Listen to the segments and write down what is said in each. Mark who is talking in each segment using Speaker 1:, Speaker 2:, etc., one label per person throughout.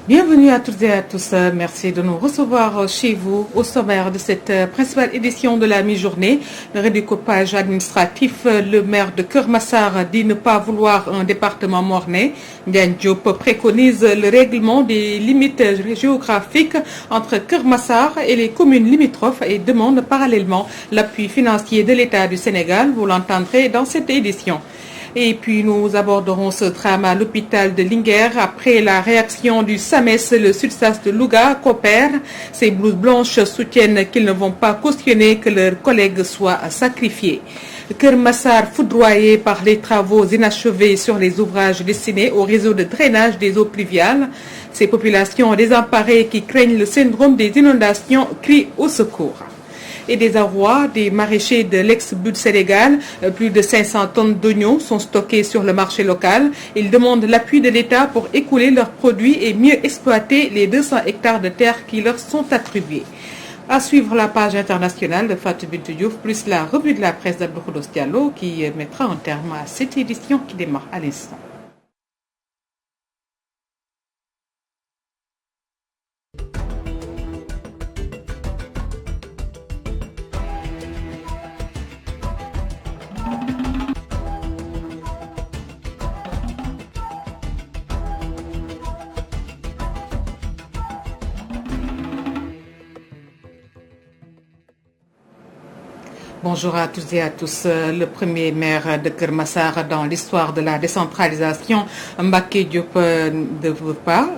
Speaker 1: Bienvenue à toutes et à tous. Merci de nous recevoir chez vous au sommaire de cette principale édition de la mi-journée. Le redécoupage administratif, le maire de Keur Massar dit ne pas vouloir un département mornais. Ndiaye Diop préconise le règlement des limites géographiques entre Keur Massar et les communes limitrophes et demande parallèlement l'appui financier de l'État du Sénégal. Vous l'entendrez dans cette édition. Et puis nous aborderons ce drame à l'hôpital de Linguère après la réaction du SAMES, le SUTSAS de Louga coopère. Ces blouses blanches soutiennent qu'ils ne vont pas cautionner que leurs collègues soient sacrifiés. Keur Massar foudroyé par les travaux inachevés sur les ouvrages destinés au réseau de drainage des eaux pluviales. Ces populations désemparées qui craignent le syndrome des inondations crient au secours. Et des arrois, des maraîchers de l'ex-Butte Sénégal, plus de 500 tonnes d'oignons sont stockés sur le marché local. Ils demandent l'appui de l'État pour écouler leurs produits et mieux exploiter les 200 hectares de terre qui leur sont attribués. À suivre la page internationale de Fatou Bintou Diouf, plus la revue de la presse d'Abdou Khoudoss Diallo qui mettra un terme à cette édition qui démarre à l'instant. Bonjour à tous et à tous. Le premier maire de Keur Massar dans l'histoire de la décentralisation, Mbacké Diop, ne veut pas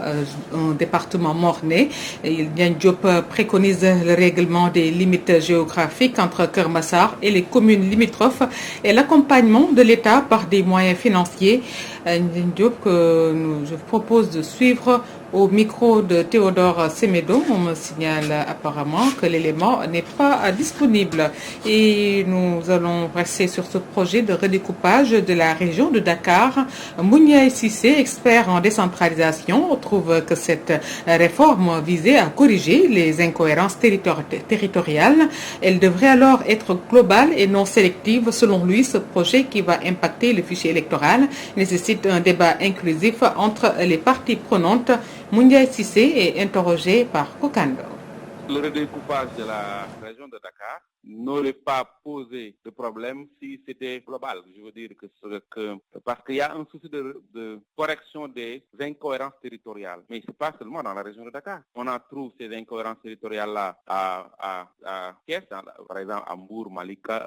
Speaker 1: un département mornais. Ndiaye Diop préconise le règlement des limites géographiques entre Keur Massar et les communes limitrophes et l'accompagnement de l'État par des moyens financiers. Ndiaye Diop que je propose de suivre au micro de Théodore Semedo. On me signale apparemment que l'élément n'est pas disponible. Et nous allons rester sur ce projet de redécoupage de la région de Dakar. Mouniaï Cissé, expert en décentralisation, trouve que cette réforme visait à corriger les incohérences territoriales. Elle devrait alors être globale et non sélective. Selon lui, ce projet qui va impacter le fichier électoral nécessite un débat inclusif entre les parties prenantes. Mouniaï Cissé est interrogé par Kokando.
Speaker 2: Le redécoupage de la région de Dakar n'aurait pas posé de problème si c'était global. Je veux dire parce qu'il y a un souci de correction des incohérences territoriales. Mais ce n'est pas seulement dans la région de Dakar. On en trouve ces incohérences territoriales-là à Thiès, par exemple à Mbour,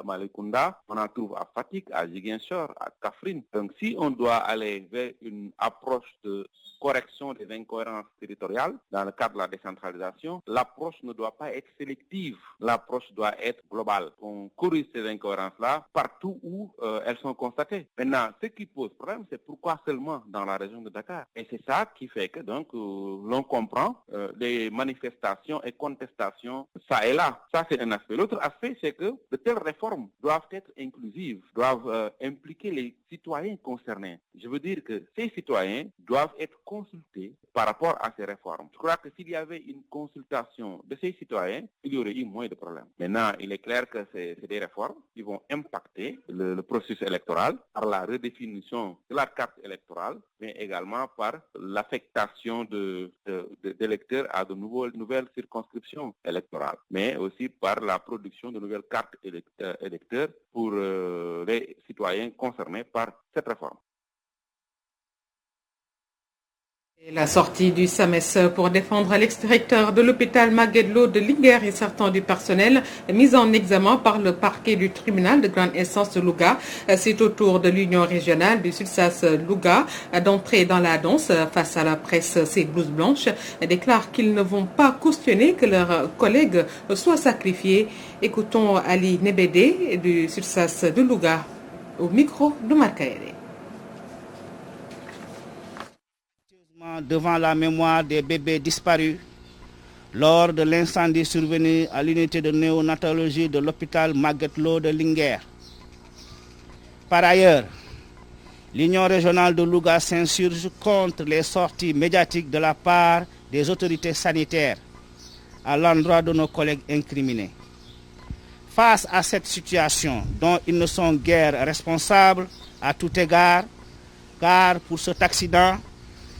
Speaker 2: Malicounda. On en trouve à Fatick, à Ziguinchor, à Kaffrine. Donc si on doit aller vers une approche de correction des incohérences territoriales dans le cadre de la décentralisation, l'approche ne doit pas être sélective. L'approche doit être globale. On corrige ces incohérences-là partout où elles sont constatées. Maintenant, ce qui pose problème, c'est pourquoi seulement dans la région de Dakar. Et c'est ça qui fait que donc l'on comprend des manifestations et contestations ça et là. Ça, c'est un aspect. L'autre aspect, c'est que de telles réformes doivent être inclusives, doivent impliquer les citoyens concernés. Je veux dire que ces citoyens doivent être consultés par rapport à ces réformes. Je crois que s'il y avait une consultation de ces citoyens, il y aurait eu moins de problèmes. Maintenant, il est clair que c'est des réformes qui vont impacter le processus électoral par la redéfinition de la carte électorale, mais également par l'affectation d'électeurs à de nouvelles circonscriptions électorales, mais aussi par la production de nouvelles cartes électeurs pour les citoyens concernés par cette réforme.
Speaker 1: La sortie du SAMES pour défendre l'ex-directeur de l'hôpital Magatte Lô de Linguère et certains du personnel mis en examen par le parquet du tribunal de grande instance de Louga. C'est au tour de l'union régionale du SUTSAS Louga d'entrer dans la danse face à la presse. Ces blouses blanches déclarent qu'ils ne vont pas cautionner que leurs collègues soient sacrifiés. Écoutons Ali Nebede du SUTSAS de Louga au micro de Marcaire.
Speaker 3: Devant la mémoire des bébés disparus lors de l'incendie survenu à l'unité de néonatologie de l'hôpital Magatte Lô de Linguère. Par ailleurs, l'Union régionale de Louga s'insurge contre les sorties médiatiques de la part des autorités sanitaires à l'endroit de nos collègues incriminés. Face à cette situation dont ils ne sont guère responsables à tout égard, car pour cet accident,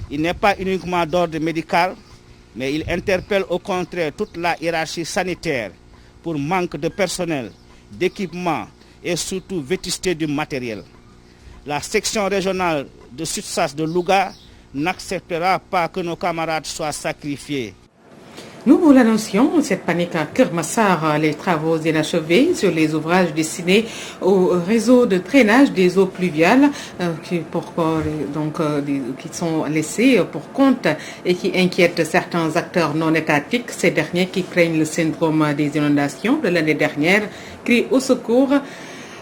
Speaker 3: Il n'est pas uniquement d'ordre médical, mais il interpelle au contraire toute la hiérarchie sanitaire pour manque de personnel, d'équipement et surtout vétusté du matériel. La section régionale de SUTSAS de Louga n'acceptera pas que nos camarades soient sacrifiés.
Speaker 1: Nous vous l'annoncions, cette panique à Keur Massar, les travaux inachevés sur les ouvrages destinés au réseau de drainage des eaux pluviales qui sont laissés pour compte et qui inquiètent certains acteurs non étatiques, ces derniers qui craignent le syndrome des inondations de l'année dernière, crient au secours.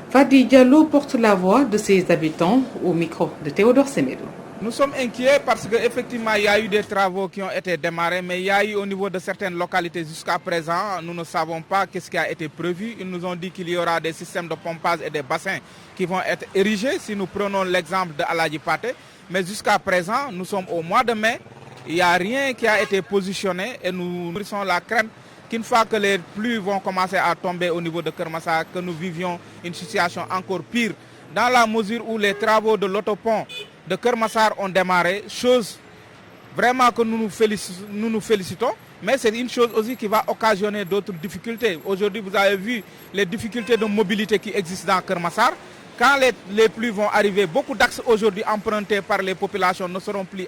Speaker 1: Fadi Diallo porte la voix de ses habitants au micro de Théodore Semedo.
Speaker 4: Nous sommes inquiets parce qu'effectivement, il y a eu des travaux qui ont été démarrés, mais il y a eu au niveau de certaines localités jusqu'à présent, nous ne savons pas ce qui a été prévu. Ils nous ont dit qu'il y aura des systèmes de pompage et des bassins qui vont être érigés, si nous prenons l'exemple de Aladji Paté. Mais jusqu'à présent, nous sommes au mois de mai, il n'y a rien qui a été positionné et nous nourrissons la crainte qu'une fois que les pluies vont commencer à tomber au niveau de Keur Massar, que nous vivions une situation encore pire, dans la mesure où les travaux de l'autopont de Keur Massar ont démarré, chose vraiment que nous nous félicitons, mais c'est une chose aussi qui va occasionner d'autres difficultés. Aujourd'hui, vous avez vu les difficultés de mobilité qui existent dans Keur Massar. Quand les pluies vont arriver, beaucoup d'axes aujourd'hui empruntés par les populations ne seront plus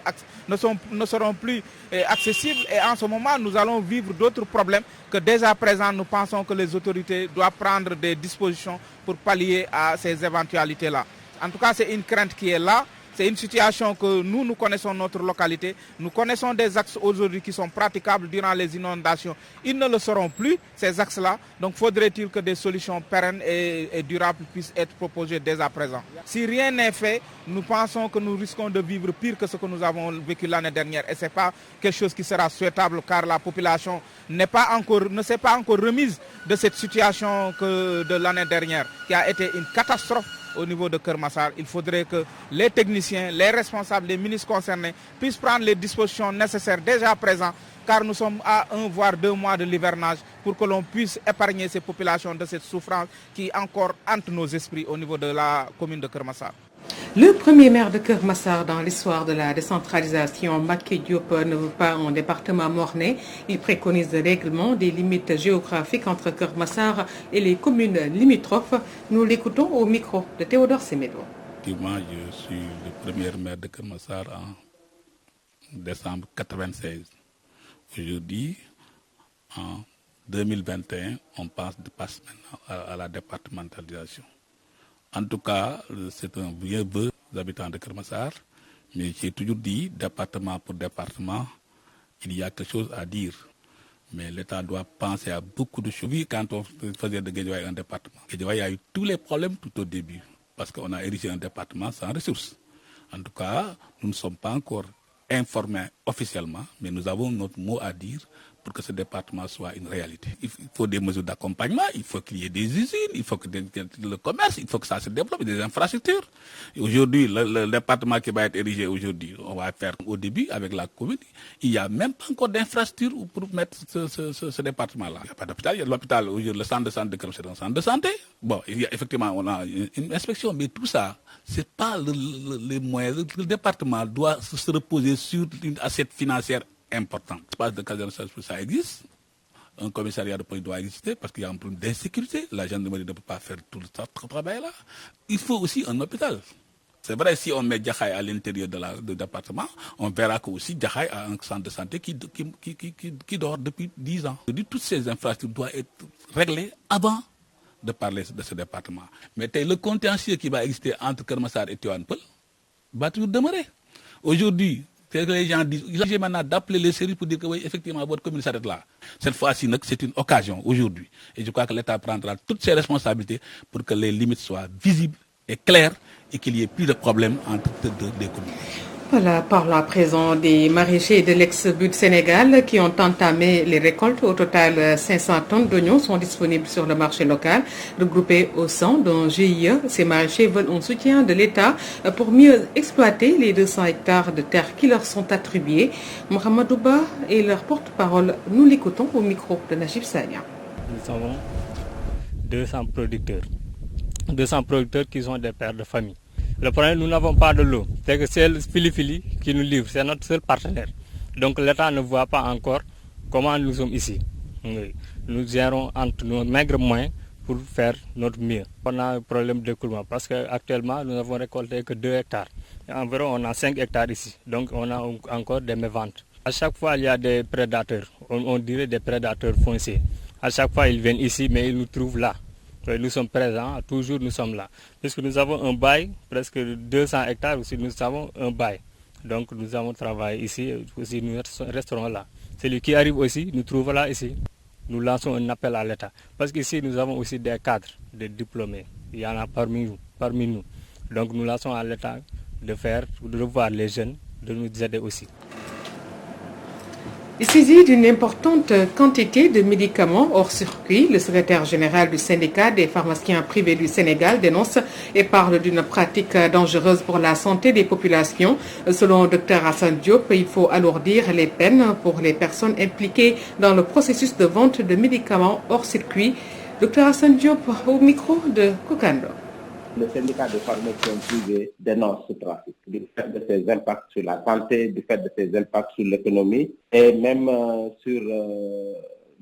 Speaker 4: accessibles. Et en ce moment, nous allons vivre d'autres problèmes que dès à présent, nous pensons que les autorités doivent prendre des dispositions pour pallier à ces éventualités-là. En tout cas, c'est une crainte qui est là. C'est une situation que nous connaissons notre localité. Nous connaissons des axes aujourd'hui qui sont praticables durant les inondations. Ils ne le seront plus, ces axes-là. Donc faudrait-il que des solutions pérennes et durables puissent être proposées dès à présent. Si rien n'est fait, nous pensons que nous risquons de vivre pire que ce que nous avons vécu l'année dernière. Et ce n'est pas quelque chose qui sera souhaitable car la population ne s'est pas encore remise de cette situation de l'année dernière, qui a été une catastrophe. Au niveau de Keur Massar, il faudrait que les techniciens, les responsables, les ministres concernés puissent prendre les dispositions nécessaires déjà à présent, car nous sommes à 1 voire 2 mois de l'hivernage pour que l'on puisse épargner ces populations de cette souffrance qui encore hante nos esprits au niveau de la commune de Keur Massar.
Speaker 1: Le premier maire de Keur Massar dans l'histoire de la décentralisation, Mbacké Diop, ne veut pas un département mornais. Il préconise le règlement des limites géographiques entre Keur Massar et les communes limitrophes. Nous l'écoutons au micro de Théodore Semedo.
Speaker 5: Effectivement, je suis le premier maire de Keur Massar en décembre 1996. Aujourd'hui, en 2021, on passe maintenant à la départementalisation. En tout cas, c'est un vieux vœu des habitants de Keur Massar, mais j'ai toujours dit, département pour département, il y a quelque chose à dire. Mais l'État doit penser à beaucoup de choses. Quand on faisait de Guédiawaye un département, Guédiawaye a eu tous les problèmes tout au début, parce qu'on a érigé un département sans ressources. En tout cas, nous ne sommes pas encore informés officiellement, mais nous avons notre mot à dire pour que ce département soit une réalité. Il faut des mesures d'accompagnement, il faut qu'il y ait des usines, il faut que le commerce, il faut que ça se développe, des infrastructures. Et aujourd'hui, le département qui va être érigé aujourd'hui, on va faire au début avec la commune, il n'y a même pas encore d'infrastructure pour mettre ce département-là. Il n'y a pas d'hôpital, il y a de l'hôpital, aujourd'hui le centre de santé de Keur Massar, c'est un centre de santé. Bon, il y a, effectivement, on a une inspection, mais tout ça, c'est pas les moyens. Le département doit se reposer sur une assiette financière importante. L'espace de caserne, ça existe. Un commissariat de police doit exister parce qu'il y a un problème d'insécurité. La gendarmerie ne peut pas faire tout ce travail-là. Il faut aussi un hôpital. C'est vrai, si on met Jaxaay à l'intérieur du département, on verra que aussi Jaxaay a un centre de santé qui dort depuis 10 ans. Je dis, toutes ces infrastructures doivent être réglées avant de parler de ce département. Mais le contentieux qui va exister entre Keur Massar et Tivaouane Peulh va toujours demeurer. Aujourd'hui, les gens disent, il s'agit maintenant d'appeler les séries pour dire que oui, effectivement, votre commune s'arrête là. Cette fois-ci, c'est une occasion aujourd'hui. Et je crois que l'État prendra toutes ses responsabilités pour que les limites soient visibles et claires et qu'il n'y ait plus de problèmes entre des communes.
Speaker 1: Voilà, parlons à présent des maraîchers de l'ex-But Sénégal qui ont entamé les récoltes. Au total, 500 tonnes d'oignons sont disponibles sur le marché local. Regroupés au sein d'un GIE, ces maraîchers veulent un soutien de l'État pour mieux exploiter les 200 hectares de terre qui leur sont attribués. Mohamedou Ba est leur porte-parole. Nous l'écoutons au micro de Najib Sagna.
Speaker 6: Nous avons 200 producteurs qui sont des pères de famille. Le problème, nous n'avons pas de l'eau. C'est que c'est le Filifili qui nous livre, c'est notre seul partenaire. Donc l'État ne voit pas encore comment nous sommes ici. Nous gérons entre nos maigres moyens pour faire notre mieux. On a un problème d'écoulement parce qu'actuellement, nous n'avons récolté que 2 hectares. Environ, on a 5 hectares ici. Donc on a encore des méventes. À chaque fois, il y a des prédateurs. On dirait des prédateurs fonciers. À chaque fois, ils viennent ici, mais ils nous trouvent là. Nous sommes présents, toujours nous sommes là. Puisque nous avons un bail, presque 200 hectares aussi, nous avons un bail. Donc nous avons travaillé ici, aussi nous resterons là. Celui qui arrive aussi, nous trouve là ici. Nous lançons un appel à l'État. Parce qu'ici, nous avons aussi des cadres, des diplômés. Il y en a parmi nous. Donc nous lançons à l'État de revoir les jeunes, de nous aider aussi.
Speaker 1: Il saisit d'une importante quantité de médicaments hors circuit. Le secrétaire général du syndicat des pharmaciens privés du Sénégal dénonce et parle d'une pratique dangereuse pour la santé des populations. Selon Dr Hassan Diop, il faut alourdir les peines pour les personnes impliquées dans le processus de vente de médicaments hors circuit. Dr Hassan Diop au micro de Kokando.
Speaker 7: Le syndicat des pharmaciens privés dénonce ce trafic du fait de ses impacts sur la santé, du fait de ses impacts sur l'économie et même sur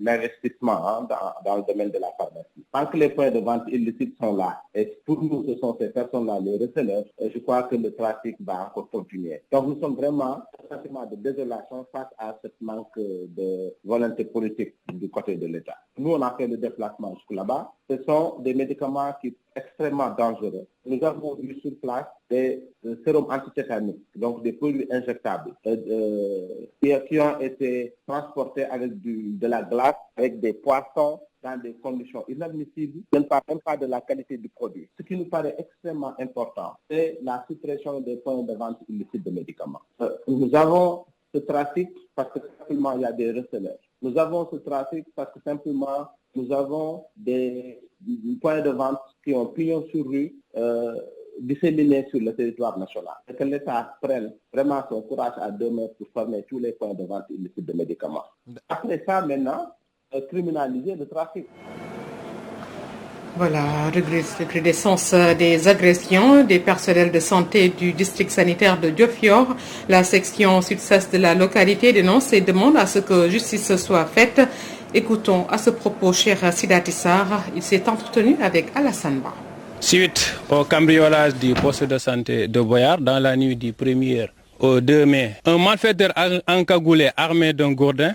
Speaker 7: l'investissement dans le domaine de la pharmacie. Tant que les points de vente illicites sont là, et pour nous ce sont ces personnes-là les receleurs, je crois que le trafic va encore continuer. Donc nous sommes vraiment un sentiment de désolation face à ce manque de volonté politique du côté de l'État. Nous on a fait le déplacement jusque là-bas. Ce sont des médicaments qui sont extrêmement dangereux. Nous avons vu sur place des sérums antitétaniques, donc des produits injectables qui ont été transportés avec de la glace, avec des poissons dans des conditions inadmissibles. Je ne parle même pas de la qualité du produit. Ce qui nous paraît extrêmement important, c'est la suppression des points de vente illicites de médicaments. Nous avons ce trafic parce que simplement il y a des receleurs. Nous avons ce trafic parce que simplement nous avons des points de vente qui ont pignon sur rue disséminés sur le territoire national. Et que l'État prenne vraiment son courage à 2 mains pour fermer tous les points de vente illicites de médicaments. Après ça, maintenant, criminaliser le trafic.
Speaker 1: Voilà, recrudescence des agressions des personnels de santé du district sanitaire de Diofior. La section sud-est de la localité dénonce et demande à ce que justice soit faite. Écoutons à ce propos cher Sidatissar. Il s'est entretenu avec Alassane Ba.
Speaker 8: Suite au cambriolage du poste de santé de Boyard dans la nuit du 1er au 2 mai, un malfaiteur encagoulé armé d'un gourdin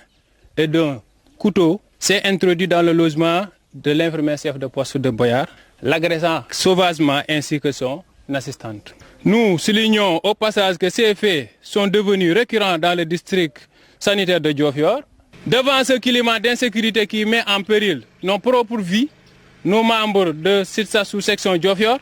Speaker 8: et d'un couteau s'est introduit dans le logement de l'infirmière chef de poste de Boyard, l'agressant sauvagement ainsi que son assistante. Nous soulignons au passage que ces faits sont devenus récurrents dans le district sanitaire de Diofior. Devant ce climat d'insécurité qui met en péril nos propres vies, nos membres de cette sous-section Diofior,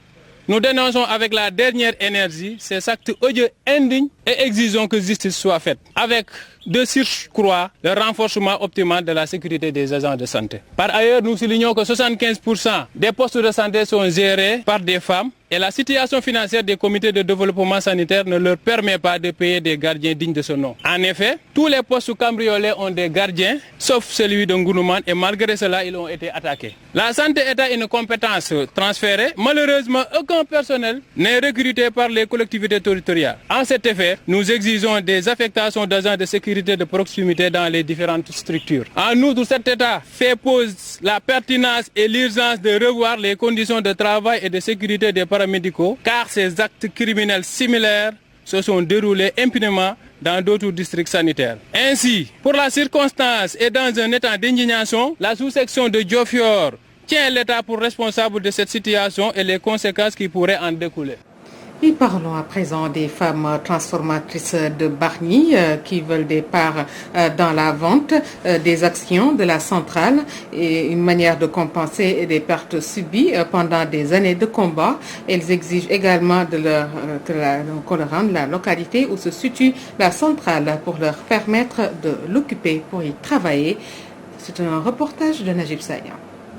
Speaker 8: nous dénonçons avec la dernière énergie ces actes odieux, indignes et exigeons que justice soit faite. Avec de surcroît le renforcement optimal de la sécurité des agents de santé. Par ailleurs, nous soulignons que 75% des postes de santé sont gérés par des femmes et la situation financière des comités de développement sanitaire ne leur permet pas de payer des gardiens dignes de ce nom. En effet, tous les postes cambriolés ont des gardiens, sauf celui de Ngounoumane, et malgré cela, ils ont été attaqués. La santé étant une compétence transférée, malheureusement, aucun personnel n'est recruté par les collectivités territoriales. En cet effet, nous exigeons des affectations d'agents de sécurité de proximité dans les différentes structures. En outre, cet état fait pose la pertinence et l'urgence de revoir les conditions de travail et de sécurité des paramédicaux, car ces actes criminels similaires se sont déroulés impunément dans d'autres districts sanitaires. Ainsi, pour la circonstance et dans un état d'indignation, la sous-section de Diofior tient l'État pour responsable de cette situation et les conséquences qui pourraient en découler.
Speaker 1: Et parlons à présent des femmes transformatrices de Bargny qui veulent des parts dans la vente des actions de la centrale et une manière de compenser des pertes subies pendant des années de combat. Elles exigent également qu'on leur rende la localité où se situe la centrale pour leur permettre de l'occuper pour y travailler. C'est un reportage de Najib Saïan.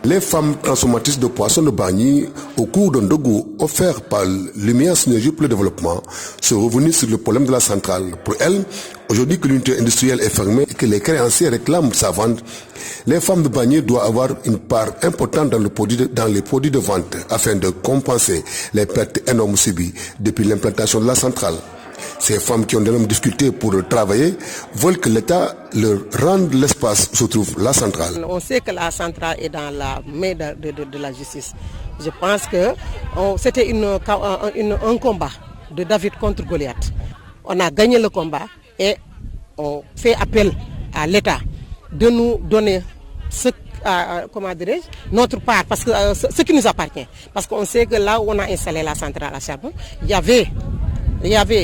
Speaker 9: Les femmes transformatrices de poissons de Bargny, au cours d'un dogu offert par Lumière Synergie pour le développement, sont revenues sur le problème de la centrale. Pour elles, aujourd'hui que l'unité industrielle est fermée et que les créanciers réclament sa vente, les femmes de Bargny doivent avoir une part importante dans les produits de vente afin de compenser les pertes énormes subies depuis l'implantation de la centrale. Ces femmes qui ont d'énormes difficultés pour travailler veulent que l'État leur rende l'espace où se trouve la centrale.
Speaker 10: On sait que la centrale est dans la main de la justice. Je pense que c'était un combat de David contre Goliath. On a gagné le combat et on fait appel à l'État de nous donner notre part, parce que ce qui nous appartient. Parce qu'on sait que là où on a installé la centrale à charbon, il y avait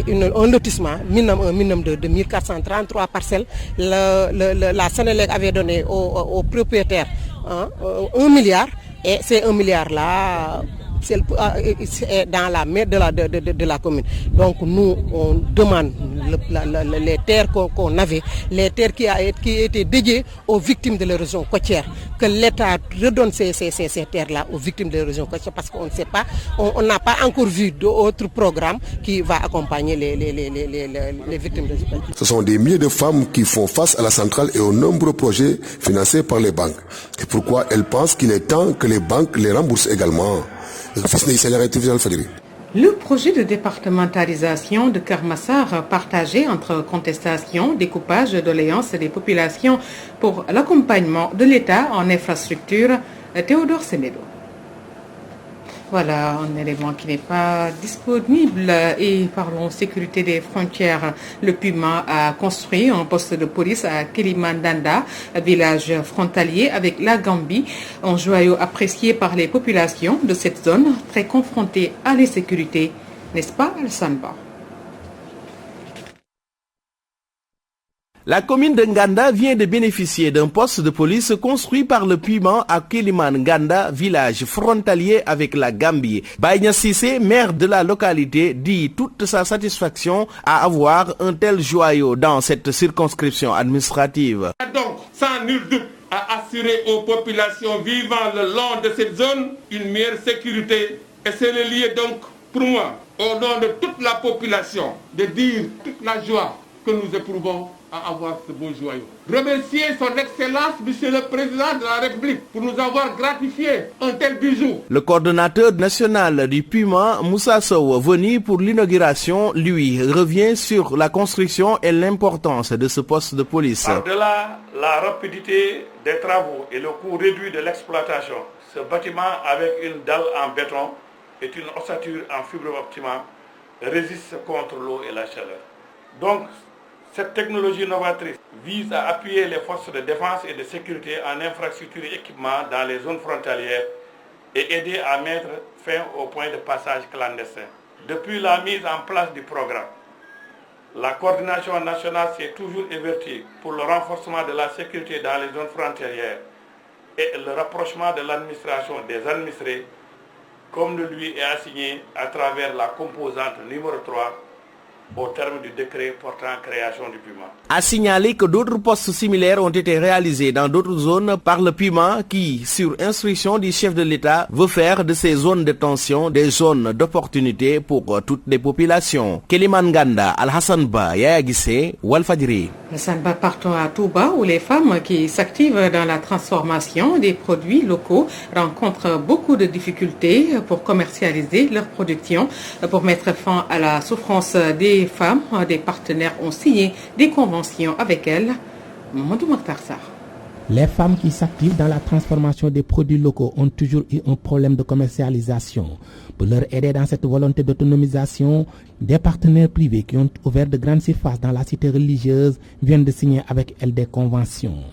Speaker 10: un lotissement, un minimum de 1433 parcelles. La Sénélec avait donné aux propriétaires 1 milliard, et ces 1 milliard-là, c'est dans la main de la commune. Donc nous, on demande les terres qu'on avait, les terres qui étaient dédiées aux victimes de l'érosion côtière, que l'État redonne ces terres-là aux victimes de l'érosion côtière, parce qu'on ne sait pas, on n'a pas encore vu d'autres programmes qui va accompagner les victimes de l'érosion.
Speaker 9: Ce sont des milliers de femmes qui font face à la centrale et aux nombreux projets financés par les banques. C'est pourquoi elles pensent qu'il est temps que les banques les remboursent également.
Speaker 1: Le projet de départementalisation de Keur Massar, partagé entre contestation, découpage, doléances des populations pour l'accompagnement de l'État en infrastructure, Théodore Semedo. Voilà un élément qui n'est pas disponible. Et parlons sécurité des frontières. Le Puma a construit un poste de police à Kélimandanda, village frontalier avec la Gambie, un joyau apprécié par les populations de cette zone très confrontées à l'insécurité. N'est-ce pas, Al-Sanba?
Speaker 11: La commune de Nganda vient de bénéficier d'un poste de police construit par le Puma à Kélimandanda, village frontalier avec la Gambie. Baïna Sissé, maire de la localité, dit toute sa satisfaction à avoir un tel joyau dans cette circonscription administrative.
Speaker 12: Donc, sans nul doute, à assurer aux populations vivant le long de cette zone une meilleure sécurité. Et c'est le lieu donc, pour moi, au nom de toute la population, de dire toute la joie que nous éprouvons à avoir ce beau joyau. Remercier son Excellence, Monsieur le Président de la République, pour nous avoir gratifié un tel bijou.
Speaker 11: Le coordonnateur national du Puma, Moussa Sow, venu pour l'inauguration, lui, revient sur la construction et l'importance de ce poste de police.
Speaker 13: Par-delà la rapidité des travaux et le coût réduit de l'exploitation, ce bâtiment avec une dalle en béton et une ossature en fibre optimale résiste contre l'eau et la chaleur. Donc, cette technologie novatrice vise à appuyer les forces de défense et de sécurité en infrastructures et équipements dans les zones frontalières et aider à mettre fin aux points de passage clandestins. Depuis la mise en place du programme, la coordination nationale s'est toujours évertie pour le renforcement de la sécurité dans les zones frontalières et le rapprochement de l'administration des administrés, comme le lui est assigné à travers la composante numéro 3 au terme du décret portant création du Puma.
Speaker 11: A signaler que d'autres postes similaires ont été réalisés dans d'autres zones par le Puma qui, sur instruction du chef de l'État, veut faire de ces zones de tension des zones d'opportunité pour toutes les populations. Kélimandanda, Al-Hassan Ba, Yaya Guissé, Walfadjri.
Speaker 1: Al-Hassan Ba, partons à Touba où les femmes qui s'activent dans la transformation des produits locaux rencontrent beaucoup de difficultés pour commercialiser leur production. Pour mettre fin à la souffrance des femmes, des partenaires ont signé des conventions avec elles. Mamadou Mokhtar Sarr.
Speaker 14: Les femmes qui s'activent dans la transformation des produits locaux ont toujours eu un problème de commercialisation. Pour leur aider dans cette volonté d'autonomisation, des partenaires privés qui ont ouvert de grandes surfaces dans la cité religieuse viennent de signer avec elles des conventions.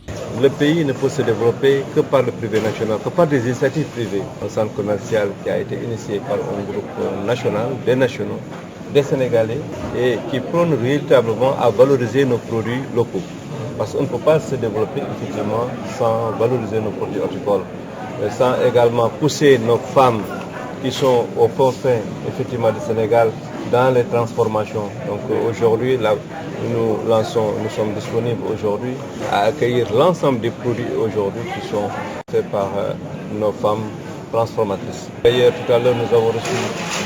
Speaker 15: Le pays ne peut se développer que par le privé national, que par des initiatives privées. Un centre commercial qui a été initié par un groupe national, des nationaux, des Sénégalais, et qui prône véritablement à valoriser nos produits locaux. Parce qu'on ne peut pas se développer effectivement sans valoriser nos produits horticoles, sans également pousser nos femmes qui sont au forfait effectivement du Sénégal dans les transformations. Donc aujourd'hui, nous sommes disponibles aujourd'hui à accueillir l'ensemble des produits aujourd'hui qui sont fait par nos femmes transformatrices. D'ailleurs, tout à l'heure, nous avons reçu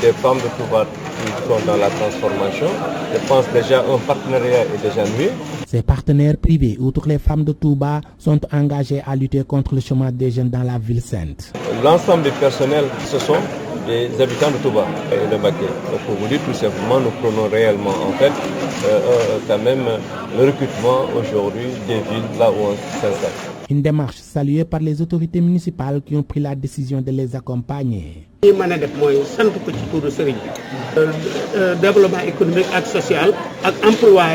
Speaker 15: des femmes de Touba qui sont dans la transformation. Je pense déjà un partenariat est déjà noué.
Speaker 14: Ces partenaires privés, outre les femmes de Touba, sont engagés à lutter contre le chômage des jeunes dans la ville sainte.
Speaker 15: L'ensemble du personnel, ce sont des habitants de Touba et de Mbacké. Donc pour vous dire tout simplement, nous prenons réellement en fait quand même le recrutement aujourd'hui des villes là où on s'installe.
Speaker 14: Une démarche saluée par les autorités municipales qui ont pris la décision de les accompagner.
Speaker 16: Développement économique et social et emploi.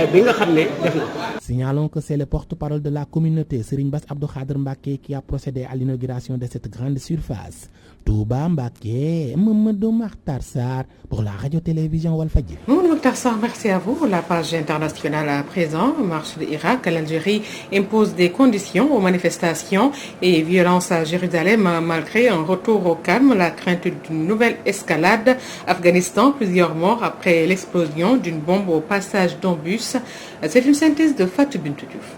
Speaker 14: Signalons que c'est le porte-parole de la communauté, Serigne Bass Abdou Khadr Mbacké, qui a procédé à l'inauguration de cette grande surface. Touba Mbacké, Mamadou Makhtar Sarr pour la radio-télévision Walfadjri.
Speaker 1: Mamadou Makhtar Sarr, merci à vous. La page internationale à présent. Marche de Irak, l'Algérie impose des conditions aux manifestations et violences à Jérusalem malgré un retour au calme, la crainte d'une nouvelle escalade. Afghanistan, plusieurs morts après l'explosion d'une bombe au passage d'un bus. C'est une synthèse de Fatou Bintou Diouf.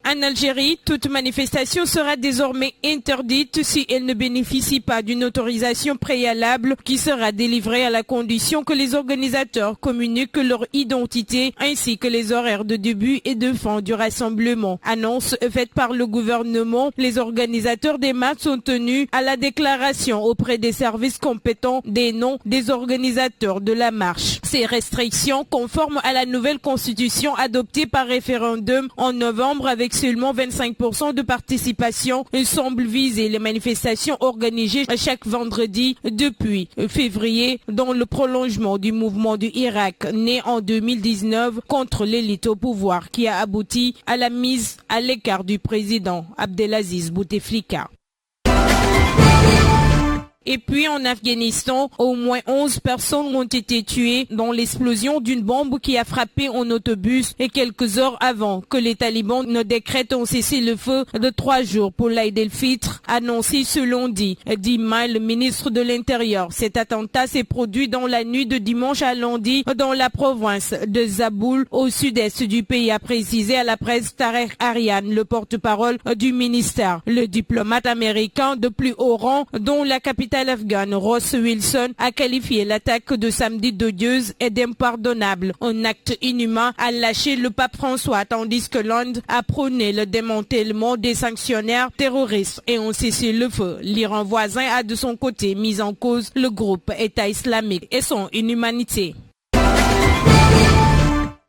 Speaker 17: En Algérie, toute manifestation sera désormais interdite si elle ne bénéficie pas d'une autorisation préalable qui sera délivrée à la condition que les organisateurs communiquent leur identité ainsi que les horaires de début et de fin du rassemblement. Annonce faite par le gouvernement, les organisateurs des marches sont tenus à la déclaration auprès des services compétents des noms des organisateurs de la marche. Ces restrictions, conformes à la nouvelle constitution adoptée par référendum en novembre avec seulement 25% de participation, semblent viser les manifestations organisées chaque vendredi depuis février dans le prolongement du mouvement du Irak né en 2019 contre l'élite au pouvoir qui a abouti à la mise à l'écart du président Abdelaziz Bouteflika. Et puis en Afghanistan, au moins 11 personnes ont été tuées dans l'explosion d'une bombe qui a frappé un autobus et quelques heures avant que les talibans ne décrètent un cessez-le-feu de 3 jours pour l'Aïd el-Fitr, annoncé ce lundi. Dima, le ministre de l'Intérieur. Cet attentat s'est produit dans la nuit de dimanche à lundi dans la province de Zaboul, au sud-est du pays, a précisé à la presse Tarek Arian, le porte-parole du ministère. Le diplomate américain de plus haut rang, dont la capitale afghane Ross Wilson a qualifié l'attaque de samedi d'odieuse et d'impardonnable. Un acte inhumain a lâché le pape François, tandis que l'Inde a prôné le démantèlement des sanctionnaires terroristes et un cessez-le-feu. L'Iran voisin a de son côté mis en cause le groupe État islamique et son inhumanité.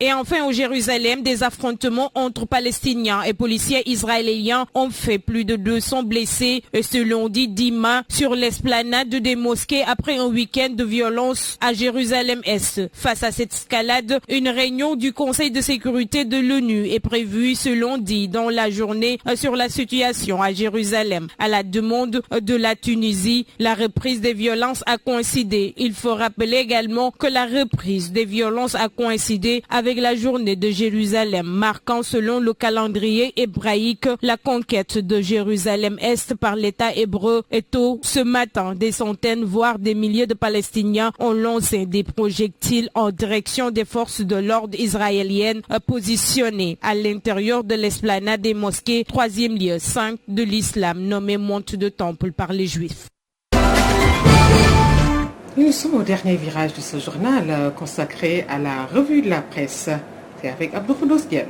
Speaker 17: Et enfin, au Jérusalem, des affrontements entre Palestiniens et policiers israéliens ont fait plus de 200 blessés ce lundi 10 mai sur l'esplanade des mosquées après un week-end de violence à Jérusalem-Est. Face à cette escalade, une réunion du Conseil de sécurité de l'ONU est prévue ce lundi dans la journée sur la situation à Jérusalem. À la demande de la Tunisie, la reprise des violences a coïncidé. Il faut rappeler également que la reprise des violences a coïncidé avec la journée de Jérusalem, marquant selon le calendrier hébraïque la conquête de Jérusalem-Est par l'État hébreu. Et tôt ce matin, des centaines voire des milliers de Palestiniens ont lancé des projectiles en direction des forces de l'ordre israéliennes positionnées à l'intérieur de l'esplanade des mosquées, 3e lieu saint de l'islam nommé Monte de Temple par les Juifs.
Speaker 1: Nous sommes au dernier virage de ce journal consacré à la revue de la presse. C'est avec Abdou Khoudoss Diallo.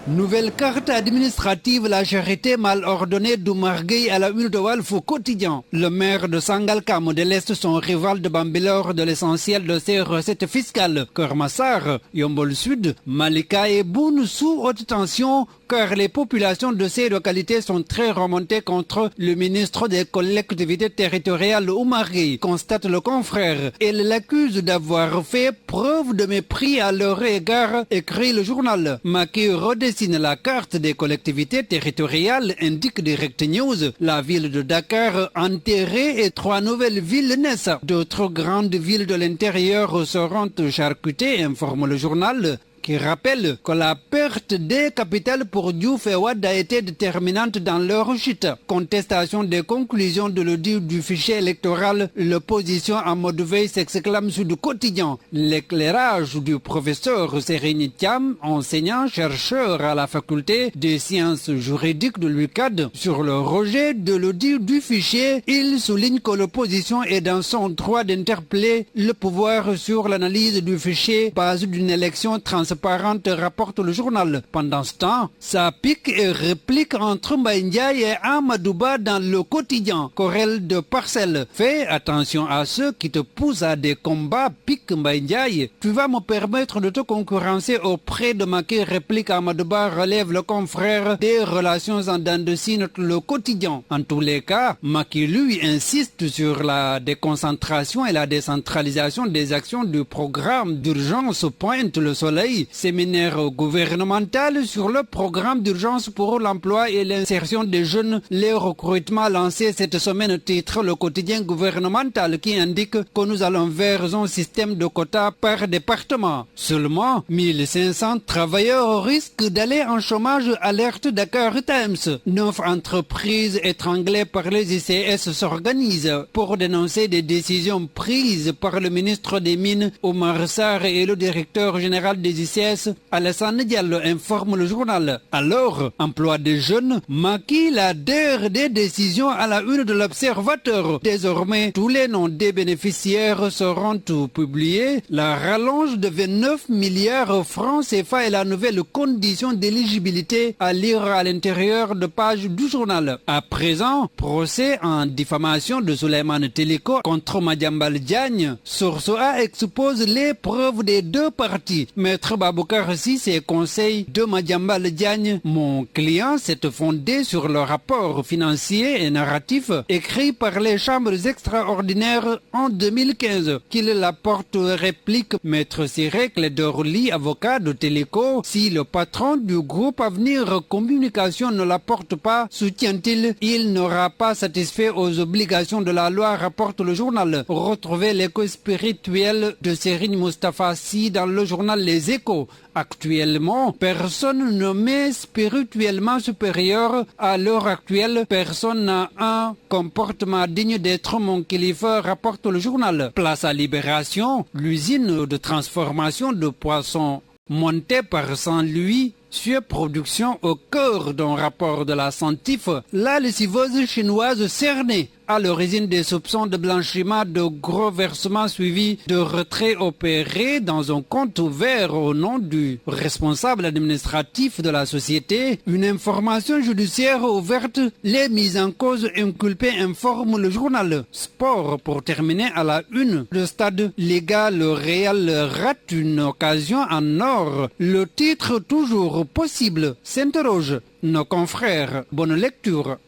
Speaker 18: Nouvelle carte administrative, la charité mal ordonnée d'Oumar Gueye à la une de Walf au quotidien. Le maire de Sangalkam déleste son rival de Bambilor de l'essentiel de ses recettes fiscales. Keur Massar, Yombol Sud, Malika et Boune sous haute tension car les populations de ces localités sont très remontées contre le ministre des collectivités territoriales Oumar Gueye, constate le confrère. Elle l'accuse d'avoir fait preuve de mépris à leur égard, écrit le journal. Macky redessine la carte des collectivités territoriales, indique Direct News. La ville de Dakar enterrée et 3 nouvelles villes naissent. D'autres grandes villes de l'intérieur seront charcutées, informe le journal. qui rappelle que la perte des capitales pour Diouf et Wade a été déterminante dans leur chute. Contestation des conclusions de l'audit du fichier électoral, l'opposition en mode veille s'exclame sur du quotidien. L'éclairage du professeur Serigne Thiam, enseignant-chercheur à la faculté des sciences juridiques de l'UCAD, sur le rejet de l'audit du fichier, il souligne que l'opposition est dans son droit d'interpeller le pouvoir sur l'analyse du fichier base d'une élection transparente, rapporte le journal. Pendant ce temps, ça pique et réplique entre Mbaye Ndiaye et Amadouba dans le quotidien. Querelle de parcelles. Fais attention à ceux qui te poussent à des combats, pique Mbaye Ndiaye. Tu vas me permettre de te concurrencer auprès de Macky, réplique Amadouba, relève le confrère des relations en dents de scie, note le quotidien. En tous les cas, Macky lui insiste sur la déconcentration et la décentralisation des actions du programme d'urgence, pointe le soleil. Séminaire gouvernemental sur le programme d'urgence pour l'emploi et l'insertion des jeunes. Les recrutements lancés cette semaine, titre le quotidien gouvernemental qui indique que nous allons vers un système de quotas par département. Seulement 1500 travailleurs risquent d'aller en chômage, alerte Dakar Times. 9 entreprises étranglées par les ICS s'organisent pour dénoncer des décisions prises par le ministre des Mines Omar Sarr et le directeur général des ICS Alassane Diallo, informe le journal. Alors, emploi des jeunes, Macky la DER des décisions à la une de l'Observateur. Désormais, tous les noms des bénéficiaires seront publiés. La rallonge de 29 milliards francs CFA et la nouvelle condition d'éligibilité à lire à l'intérieur de pages du journal. À présent, procès en diffamation de Souleymane Teliko contre Madiambal Diagne. Source A expose les preuves des deux parties. Maître Baboucar Cissé et conseil de Madiambal Diagne. Mon client s'est fondé sur le rapport financier et narratif écrit par les chambres extraordinaires en 2015. Qu'il l'apporte, réplique Maître Cyril Clédorli, avocat de Téléco. Si le patron du groupe Avenir Communication ne l'apporte pas, soutient-il, il n'aura pas satisfait aux obligations de la loi, rapporte le journal. Retrouvez l'écho spirituel de Serigne Moustapha Sy dans le journal Les Échos. Actuellement, personne nommé spirituellement supérieur. À l'heure actuelle, personne n'a un comportement digne d'être mon kilifa, rapporte le journal. Place à Libération, l'usine de transformation de poissons montée par Saint-Louis, sur production au cœur d'un rapport de la Santif, la lessiveuse chinoise cernée à l'origine des soupçons de blanchiment, de gros versements suivis de retraits opérés dans un compte ouvert au nom du responsable administratif de la société. Une information judiciaire ouverte, les mises en cause inculpées, informe le journal. Sport, pour terminer à la une. Le stade légal, le Real rate une occasion en or. Le titre toujours possible s'interroge nos confrères. Bonne lecture.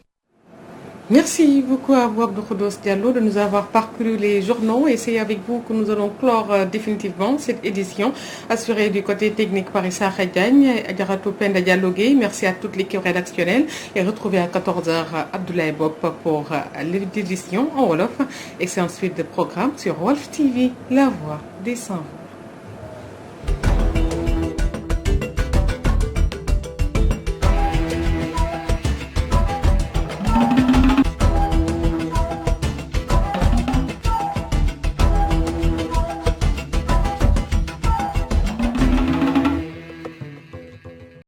Speaker 1: Merci beaucoup à Wabdou Khodos Diallo de nous avoir parcouru les journaux et c'est avec vous que nous allons clore définitivement cette édition assurée du côté technique par Issa Khadiagne, Adjaratou Penda Diallo Gueye. Merci à toute l'équipe rédactionnelle et retrouvez à 14h Abdoulaye Bob pour l'édition en Wolof. Excellente suite de programme sur Wolf TV, la voix des sans-voix.